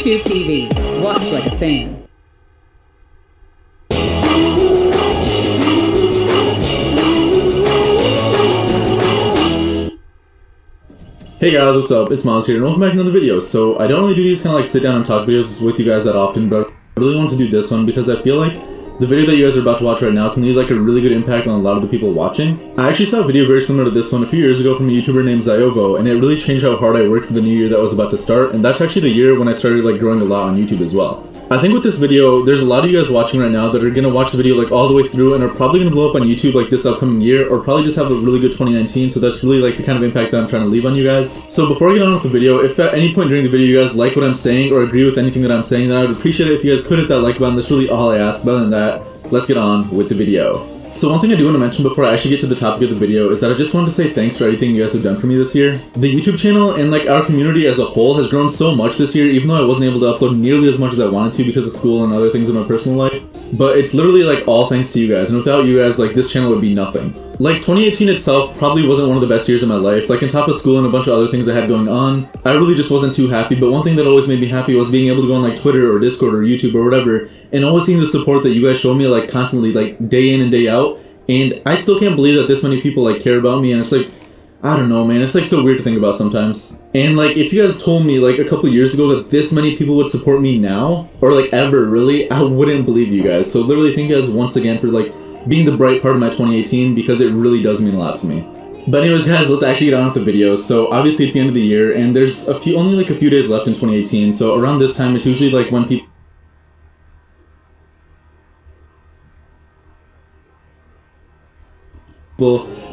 YouTube TV. Watch like a fan. Hey guys, what's up? It's Miles here, and welcome back to another video. So, I don't really do these kind of like sit down and talk videos with you guys that often, but I really wanted to do this one because I feel like the video that you guys are about to watch right now can leave like a really good impact on a lot of the people watching. I actually saw a video very similar to this one a few years ago from a YouTuber named Ziovo, and it really changed how hard I worked for the new year that was about to start, and that's actually the year when I started like growing a lot on YouTube as well. I think with this video, there's a lot of you guys watching right now that are going to watch the video like all the way through and are probably going to blow up on YouTube like this upcoming year, or probably just have a really good 2019, so that's really like the kind of impact that I'm trying to leave on you guys. So before I get on with the video, if at any point during the video you guys like what I'm saying or agree with anything that I'm saying, then I would appreciate it if you guys could hit that like button. That's really all I ask. But other than that, let's get on with the video. So one thing I do want to mention before I actually get to the topic of the video is that I just wanted to say thanks for everything you guys have done for me this year. The YouTube channel and like our community as a whole has grown so much this year, even though I wasn't able to upload nearly as much as I wanted to because of school and other things in my personal life. But it's literally like all thanks to you guys, and without you guys, like this channel would be nothing. Like 2018 itself probably wasn't one of the best years of my life. Like on top of school and a bunch of other things I had going on, I really just wasn't too happy. But one thing that always made me happy was being able to go on like Twitter or Discord or YouTube or whatever, and always seeing the support that you guys show me like constantly, like day in and day out. And I still can't believe that this many people like care about me, and it's like, I don't know, man, it's like so weird to think about sometimes. And like, if you guys told me like a couple years ago that this many people would support me now, or like ever really, I wouldn't believe you guys. So literally thank you guys once again for like being the bright part of my 2018, because it really does mean a lot to me. But anyways guys, let's actually get on with the video. So obviously it's the end of the year, and there's only like a few days left in 2018, so around this time it's usually like when people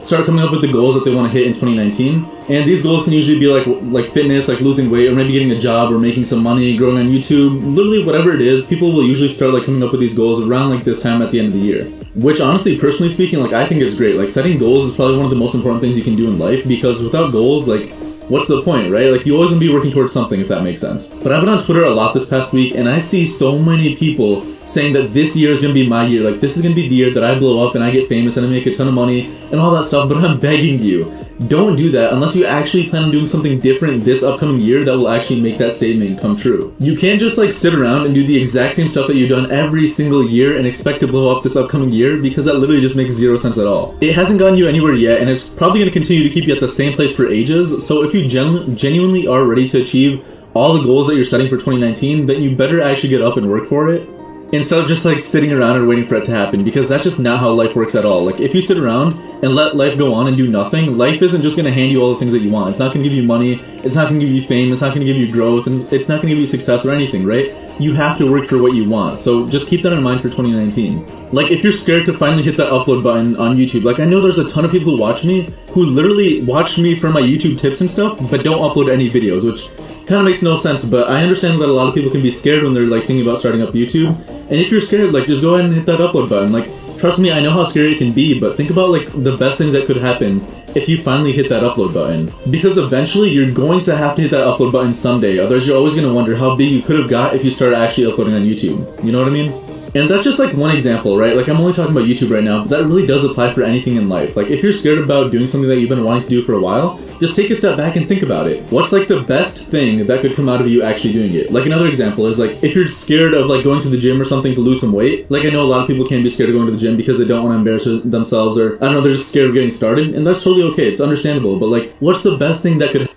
start coming up with the goals that they want to hit in 2019, and these goals can usually be like fitness, like losing weight, or maybe getting a job, or making some money, growing on YouTube, literally whatever it is. People will usually start like coming up with these goals around like this time at the end of the year, which honestly, personally speaking, like I think is great. Like setting goals is probably one of the most important things you can do in life, because without goals, like what's the point, right? Like you always want to be working towards something, if that makes sense. But I've been on Twitter a lot this past week, and I see so many people saying that this year is going to be my year. Like this is going to be the year that I blow up and I get famous and I make a ton of money and all that stuff. But I'm begging you, don't do that unless you actually plan on doing something different this upcoming year that will actually make that statement come true. You can't just like sit around and do the exact same stuff that you've done every single year and expect to blow up this upcoming year, because that literally just makes zero sense at all. It hasn't gotten you anywhere yet, and it's probably going to continue to keep you at the same place for ages. So if you genuinely are ready to achieve all the goals that you're setting for 2019, then you better actually get up and work for it, instead of just like sitting around and waiting for it to happen, because that's just not how life works at all. Like if you sit around and let life go on and do nothing, life isn't just going to hand you all the things that you want. It's not going to give you money, it's not going to give you fame, it's not going to give you growth, and it's not going to give you success or anything, right? You have to work for what you want. So just keep that in mind for 2019. Like if you're scared to finally hit that upload button on YouTube, like I know there's a ton of people who watch me who literally watch me for my YouTube tips and stuff, but don't upload any videos, which kind of makes no sense. But I understand that a lot of people can be scared when they're like thinking about starting up YouTube. And if you're scared, like just go ahead and hit that upload button. Like trust me, I know how scary it can be, but think about like the best things that could happen if you finally hit that upload button. Because eventually you're going to have to hit that upload button someday, otherwise you're always going to wonder how big you could have got if you started actually uploading on YouTube. You know what I mean? And that's just like one example, right? Like I'm only talking about YouTube right now, but that really does apply for anything in life. Like if you're scared about doing something that you've been wanting to do for a while, just take a step back and think about it. What's like the best thing that could come out of you actually doing it? Like another example is like if you're scared of like going to the gym or something to lose some weight. Like I know a lot of people can be scared of going to the gym because they don't want to embarrass themselves, or I don't know, they're just scared of getting started, and that's totally okay. It's understandable. But like what's the best thing that could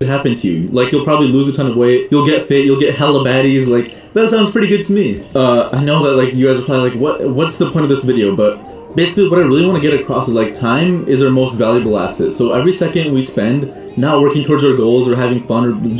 happen to you. Like, you'll probably lose a ton of weight, you'll get fit, you'll get hella baddies. Like, that sounds pretty good to me. I know that, like, you guys are probably like, what's the point of this video? But basically, what I really want to get across is, like, time is our most valuable asset. So every second we spend not working towards our goals or having fun or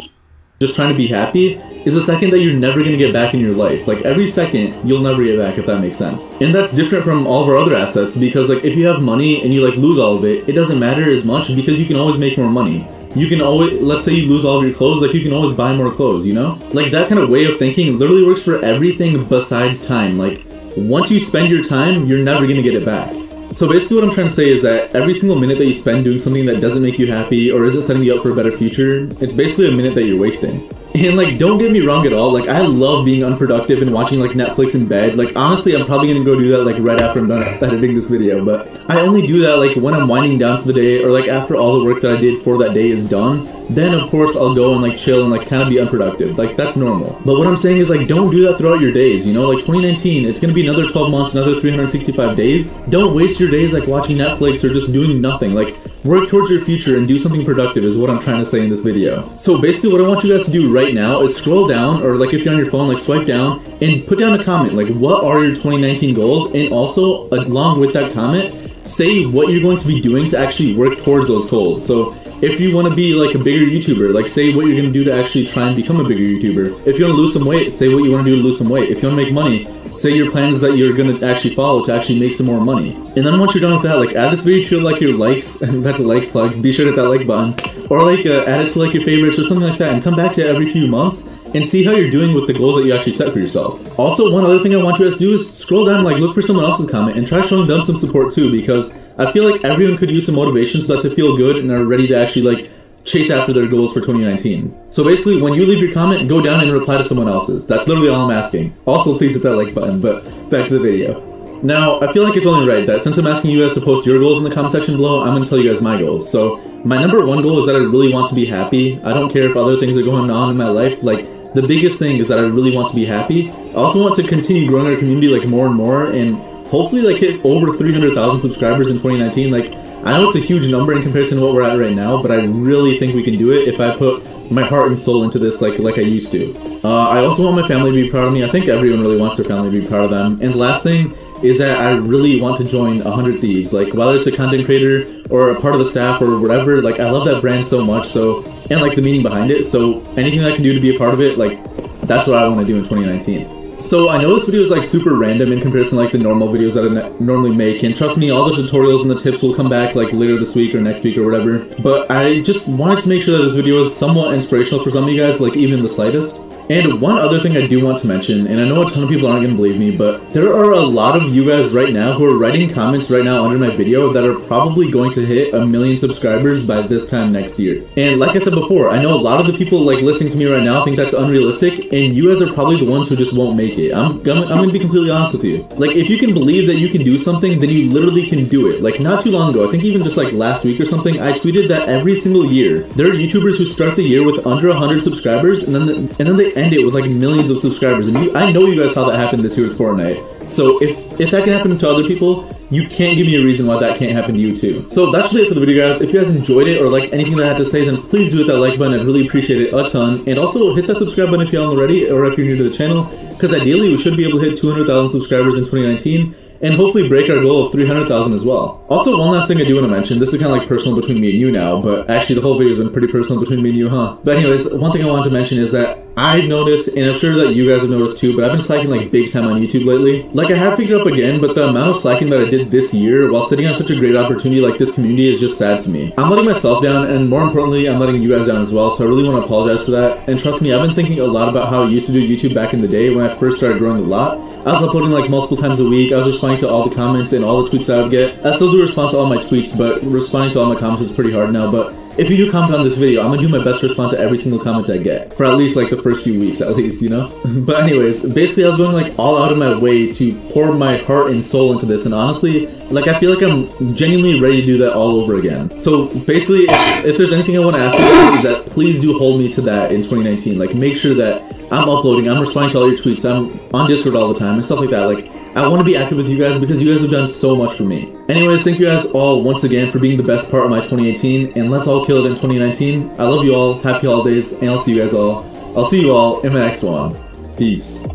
just trying to be happy is a second that you're never going to get back in your life. Like, every second you'll never get back, if that makes sense. And that's different from all of our other assets, because, like, if you have money and you, like, lose all of it, it doesn't matter as much because you can always make more money. You can always, let's say you lose all of your clothes, like, you can always buy more clothes, you know? Like, that kind of way of thinking literally works for everything besides time. Like, once you spend your time, you're never going to get it back. So basically what I'm trying to say is that every single minute that you spend doing something that doesn't make you happy or isn't setting you up for a better future, it's basically a minute that you're wasting. And, like, don't get me wrong at all, like, I love being unproductive and watching, like, Netflix in bed. Like, honestly, I'm probably gonna go do that, like, right after I'm done editing this video, but I only do that, like, when I'm winding down for the day, or, like, after all the work that I did for that day is done. Then, of course, I'll go and, like, chill and, like, kind of be unproductive. Like, that's normal. But what I'm saying is, like, don't do that throughout your days, you know? Like, 2019, it's gonna be another 12 months, another 365 days. Don't waste your days, like, watching Netflix or just doing nothing. Like, work towards your future and do something productive is what I'm trying to say in this video. So basically what I want you guys to do right now is scroll down, or, like, if you're on your phone, like, swipe down and put down a comment. Like, what are your 2019 goals? And also, along with that comment, say what you're going to be doing to actually work towards those goals. So if you want to be, like, a bigger YouTuber, like, say what you're going to do to actually try and become a bigger YouTuber. If you want to lose some weight, say what you want to do to lose some weight. If you want to make money, say your plans that you're going to actually follow to actually make some more money. And then once you're done with that, like, add this video to, like, your likes, and that's a like plug, be sure to hit that like button, or, like, add it to, like, your favorites or something like that, and come back to it every few months and see how you're doing with the goals that you actually set for yourself. Also, one other thing I want you guys to do is scroll down and, like, look for someone else's comment and try showing them some support too, because I feel like everyone could use some motivation so that they feel good and are ready to actually, like, chase after their goals for 2019. So basically, when you leave your comment, go down and reply to someone else's. That's literally all I'm asking. Also, please hit that like button, but back to the video. Now, I feel like it's only right that since I'm asking you guys to post your goals in the comment section below, I'm going to tell you guys my goals. So, my number one goal is that I really want to be happy. I don't care if other things are going on in my life. Like, the biggest thing is that I really want to be happy. I also want to continue growing our community, like, more and more, and hopefully, like, hit over 300,000 subscribers in 2019. Like, I know it's a huge number in comparison to what we're at right now, but I really think we can do it if I put my heart and soul into this like I used to. I also want my family to be proud of me. I think everyone really wants their family to be proud of them. And the last thing is that I really want to join 100 Thieves. Like, whether it's a content creator or a part of the staff or whatever, like, I love that brand so much, so, and, like, the meaning behind it, so anything that I can do to be a part of it, like, that's what I want to do in 2019. So I know this video is, like, super random in comparison to, like, the normal videos that I normally make, and trust me, all the tutorials and the tips will come back, like, later this week or next week or whatever, but I just wanted to make sure that this video is somewhat inspirational for some of you guys, like, even the slightest. And one other thing I do want to mention, and I know a ton of people aren't going to believe me, but there are a lot of you guys right now who are writing comments right now under my video that are probably going to hit 1 million subscribers by this time next year. And like I said before, I know a lot of the people, like, listening to me right now think that's unrealistic, and you guys are probably the ones who just won't make it. I'm going to be completely honest with you. Like, if you can believe that you can do something, then you literally can do it. Like, not too long ago, I think even just, like, last week or something, I tweeted that every single year, there are YouTubers who start the year with under 100 subscribers, and then they end it with, like, millions of subscribers. And I know you guys saw that happen this year with Fortnite. So if that can happen to other people, you can't give me a reason why that can't happen to you too. So that's really it for the video, guys. If you guys enjoyed it or liked anything that I had to say, then please do hit that like button. I'd really appreciate it a ton. And also hit that subscribe button if you haven't already, or if you're new to the channel, because ideally we should be able to hit 200,000 subscribers in 2019. And hopefully break our goal of 300,000 as well. Also, one last thing I do want to mention, this is kind of like personal between me and you now, but actually the whole video has been pretty personal between me and you, huh? But anyways, one thing I wanted to mention is that I've noticed, and I'm sure that you guys have noticed too, but I've been slacking, like, big time on YouTube lately. Like, I have picked it up again, but the amount of slacking that I did this year while sitting on such a great opportunity like this community is just sad to me. I'm letting myself down, and more importantly, I'm letting you guys down as well, so I really want to apologize for that. And trust me, I've been thinking a lot about how I used to do YouTube back in the day when I first started growing a lot. I was uploading, like, multiple times a week. I was responding to all the comments and all the tweets I would get. I still do respond to all my tweets, but responding to all my comments is pretty hard now. But if you do comment on this video, I'm gonna do my best to respond to every single comment I get. For at least, like, the first few weeks, at least, you know? But anyways, basically I was going, like, all out of my way to pour my heart and soul into this. And honestly, like, I feel like I'm genuinely ready to do that all over again. So basically, if there's anything I want to ask you guys, is that please do hold me to that in 2019. Like, make sure that I'm uploading, I'm responding to all your tweets, I'm on Discord all the time, and stuff like that. Like, I want to be active with you guys because you guys have done so much for me. Anyways, thank you guys all once again for being the best part of my 2018, and let's all kill it in 2019. I love you all, happy holidays, and I'll see you all in my next one. Peace.